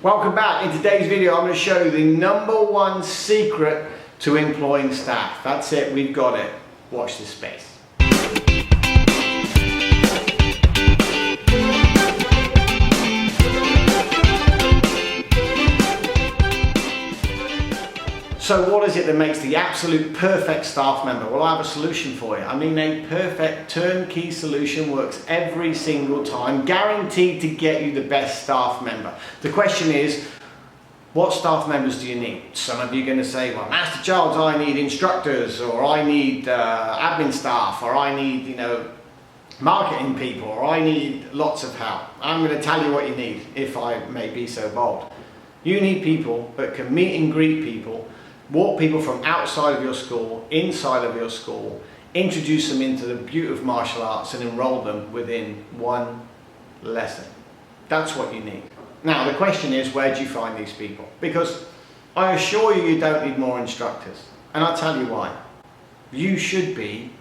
Welcome back. In today's video I'm going to show you the #1 secret to employing staff. That's it, we've got it. Watch this space. So what is it that makes the absolute perfect staff member? Well, I have a solution for you. I mean, a perfect turnkey solution works every single time, guaranteed to get you the best staff member. The question is, what staff members do you need? Some of you are going to say, well, Master Charles, I need instructors, or I need admin staff, or I need, marketing people, or I need lots of help. I'm going to tell you what you need, if I may be so bold. You need people that can meet and greet people, walk people from outside of your school, inside of your school, introduce them into the beauty of martial arts and enroll them within one lesson. That's what you need. Now the question is, where do you find these people? Because I assure you, you don't need more instructors. And I'll tell you why. You should be,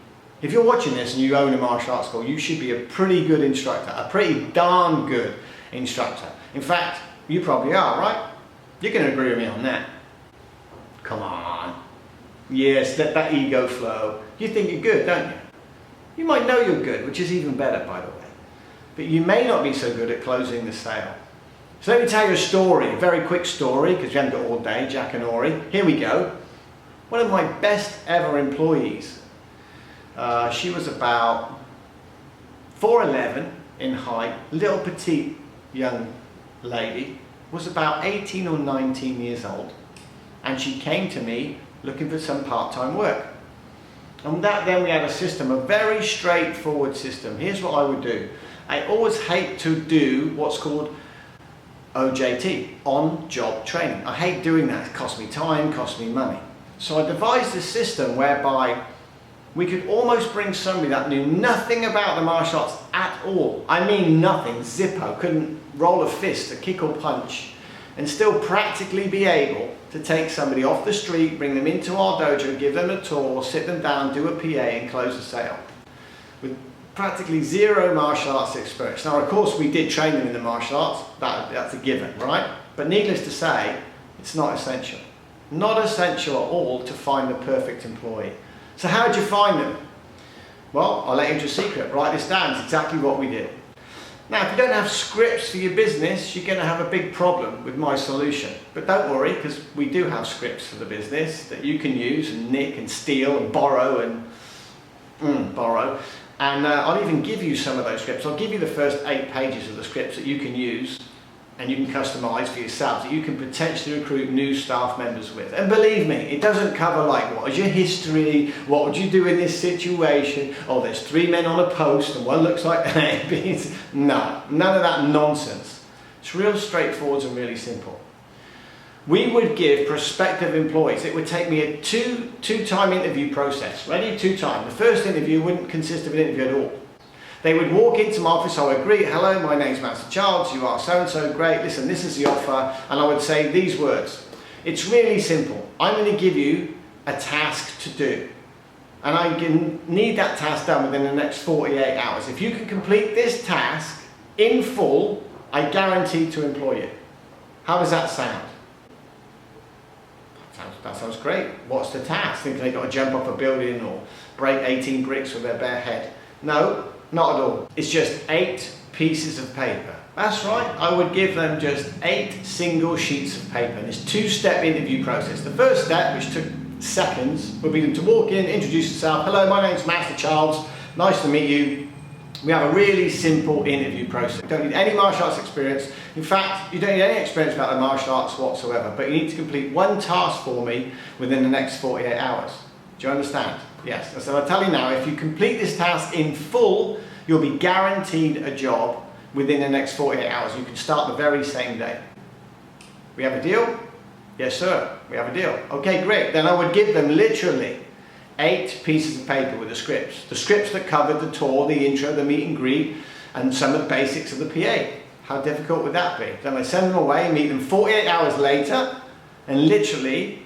if you're watching this and you own a martial arts school, you should be a pretty good instructor, a pretty darn good instructor. In fact, you probably are, right? You're going to agree with me on that. Come on. Yes, let that ego flow. You think you're good, don't you? You might know you're good, which is even better, by the way. But you may not be so good at closing the sale. So let me tell you a story, a very quick story, because we haven't got all day, Jack and Ori. Here we go. One of my best ever employees. She was about 4'11" in height, little petite young lady, was about 18 or 19 years old. And she came to me looking for some part-time work. And then we had a system, a very straightforward system. Here's what I would do. I always hate to do what's called OJT, on-job training. I hate doing that. It costs me time, costs me money. So I devised a system whereby we could almost bring somebody that knew nothing about the martial arts at all. I mean nothing, zippo, couldn't roll a fist, a kick or punch, and still practically be able to take somebody off the street, bring them into our dojo, give them a tour, sit them down, do a PA and close the sale. With practically zero martial arts experience. Now of course we did train them in the martial arts, that's a given, right? But needless to say, it's not essential. Not essential at all to find the perfect employee. So how did you find them? Well, I'll let you into a secret, write this down, it's exactly what we did. Now, if you don't have scripts for your business, you're going to have a big problem with my solution. But don't worry, because we do have scripts for the business that you can use and nick and steal and borrow and borrow. And I'll even give you some of those scripts. I'll give you the first 8 pages of the scripts that you can use and you can customize for yourself, that you can potentially recruit new staff members with. And believe me, it doesn't cover like, what is your history? What would you do in this situation? Oh, there's 3 men on a post and one looks like an No, none of that nonsense. It's real straightforward and really simple. We would give prospective employees, it would take me a two-time interview process. Ready? 2-time. The first interview wouldn't consist of an interview at all. They would walk into my office, I would greet, hello, my name's Master Charles, you are so-and-so, great, listen, this is the offer, and I would say these words. It's really simple. I'm going to give you a task to do, and I need that task done within the next 48 hours. If you can complete this task in full, I guarantee to employ you. How does that sound? That sounds great. What's the task? Thinking they've got to jump off a building or break 18 bricks with their bare head. No. Not at all. It's just 8 pieces of paper. That's right, I would give them just 8 single sheets of paper. And it's a 2-step interview process. The first step, which took seconds, would be them to walk in, introduce themselves. Hello, my name's Master Charles. Nice to meet you. We have a really simple interview process. You don't need any martial arts experience. In fact, you don't need any experience about the martial arts whatsoever. But you need to complete one task for me within the next 48 hours. Do you understand? Yes. So I'll tell you now, if you complete this task in full, you'll be guaranteed a job within the next 48 hours. You can start the very same day. We have a deal? Yes, sir. We have a deal. Okay, great. Then I would give them literally 8 pieces of paper with the scripts. The scripts that covered the tour, the intro, the meet and greet, and some of the basics of the PA. How difficult would that be? Then I send them away, meet them 48 hours later, and literally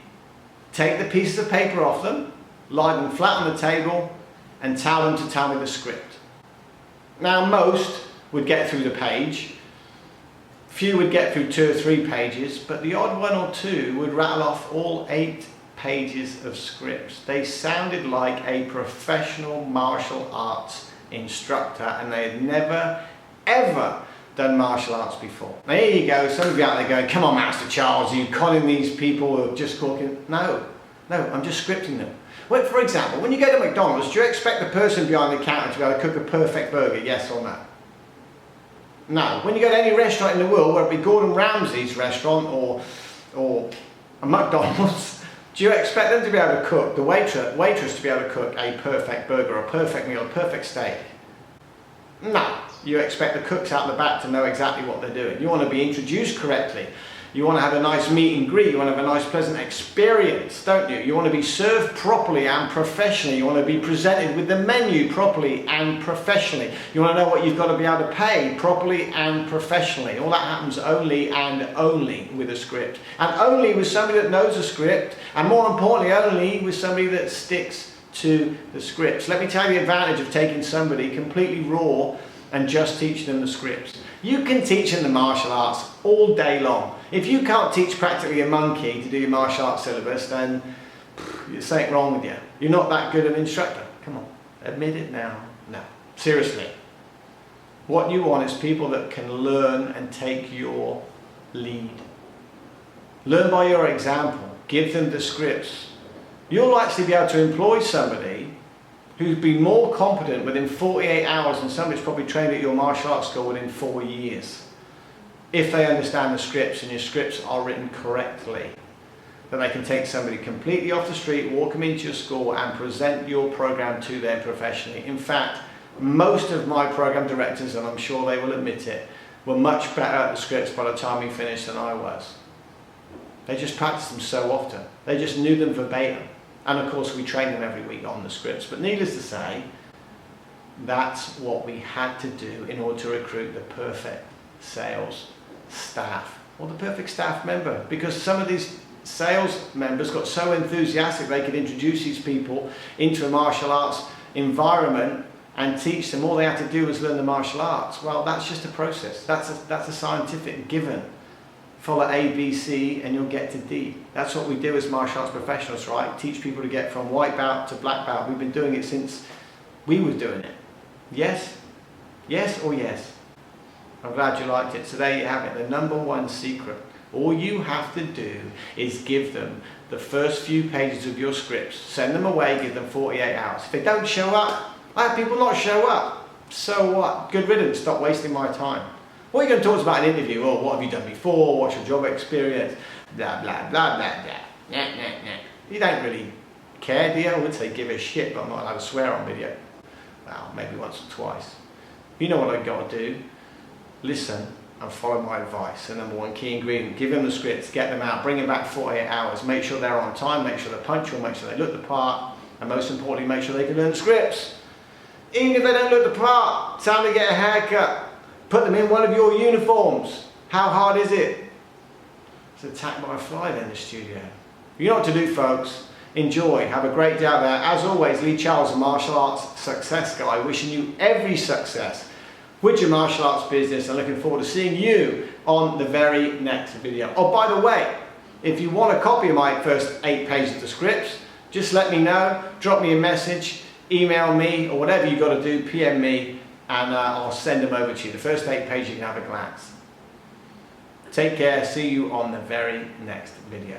take the pieces of paper off them, lie them flat on the table, and tell them to tell me the script. Now most would get through the page, Few would get through 2 or 3 pages, but the odd 1 or 2 would rattle off all 8 pages of scripts. They sounded like a professional martial arts instructor, and they had never, ever done martial arts before. Now here you go, some of you out there going, come on Master Charles, are you conning these people who are just talking? No, I'm just scripting them. Well, for example, when you go to McDonald's, do you expect the person behind the counter to be able to cook a perfect burger, yes or no? No. When you go to any restaurant in the world, whether it be Gordon Ramsay's restaurant or a McDonald's, do you expect them to be able to cook, the waitress to be able to cook a perfect burger, a perfect meal, a perfect steak? No. You expect the cooks out the back to know exactly what they're doing. You want to be introduced correctly. You want to have a nice meet and greet. You want to have a nice pleasant experience, don't you? You want to be served properly and professionally. You want to be presented with the menu properly and professionally. You want to know what you've got to be able to pay properly and professionally. All that happens only and only with a script. And only with somebody that knows a script, and more importantly, only with somebody that sticks to the scripts. Let me tell you the advantage of taking somebody completely raw and just teach them the scripts. You can teach them the martial arts all day long. If you can't teach practically a monkey to do your martial arts syllabus, then there's something wrong with you. You're not that good an instructor. Come on, admit it now. No, seriously. What you want is people that can learn and take your lead. Learn by your example. Give them the scripts. You'll actually be able to employ somebody who's been more competent within 48 hours than somebody who's probably trained at your martial arts school within 4 years. If they understand the scripts and your scripts are written correctly, then they can take somebody completely off the street, walk them into your school and present your program to them professionally. In fact, most of my program directors, and I'm sure they will admit it, were much better at the scripts by the time we finished than I was. They just practiced them so often. They just knew them verbatim. And of course we train them every week on the scripts. But needless to say, that's what we had to do in order to recruit the perfect sales staff, or the perfect staff member, because some of these sales members got so enthusiastic they could introduce these people into a martial arts environment and teach them. All they had to do was learn the martial arts. Well, that's just a process. That's a scientific given. Follow A, B, C, and you'll get to D. That's what we do as martial arts professionals, right? Teach people to get from white belt to black belt. We've been doing it since we were doing it. Yes? Yes or yes? I'm glad you liked it. So there you have it, the #1 secret. All you have to do is give them the first few pages of your scripts. Send them away, give them 48 hours. If they don't show up, I have people not show up. So what? Good riddance, stop wasting my time. What are you going to talk about in an interview? Oh, what have you done before? What's your job experience? Blah, blah, blah, blah, blah. Nah, nah, nah. You don't really care, do you? I would say give a shit, but I'm not allowed to swear on video. Well, maybe once or twice. You know what I've got to do. Listen and follow my advice. The #1 key ingredient. Give them the scripts, get them out, bring them back 48 hours. Make sure they're on time, make sure they're punctual, make sure they look the part, and most importantly, make sure they can learn the scripts. Even if they don't look the part, tell them to get a haircut. Put them in one of your uniforms. How hard is it? It's attacked by a fly then in the studio. You know what to do, folks. Enjoy. Have a great day out there. As always, Lee Charles, a martial arts success guy, wishing you every success with your martial arts business and looking forward to seeing you on the very next video. Oh, by the way, if you want a copy of my first 8 pages of the scripts, just let me know. Drop me a message, email me, or whatever you got to do, PM me, and I'll send them over to you. The first 8 pages you can have a glance. Take care. See you on the very next video.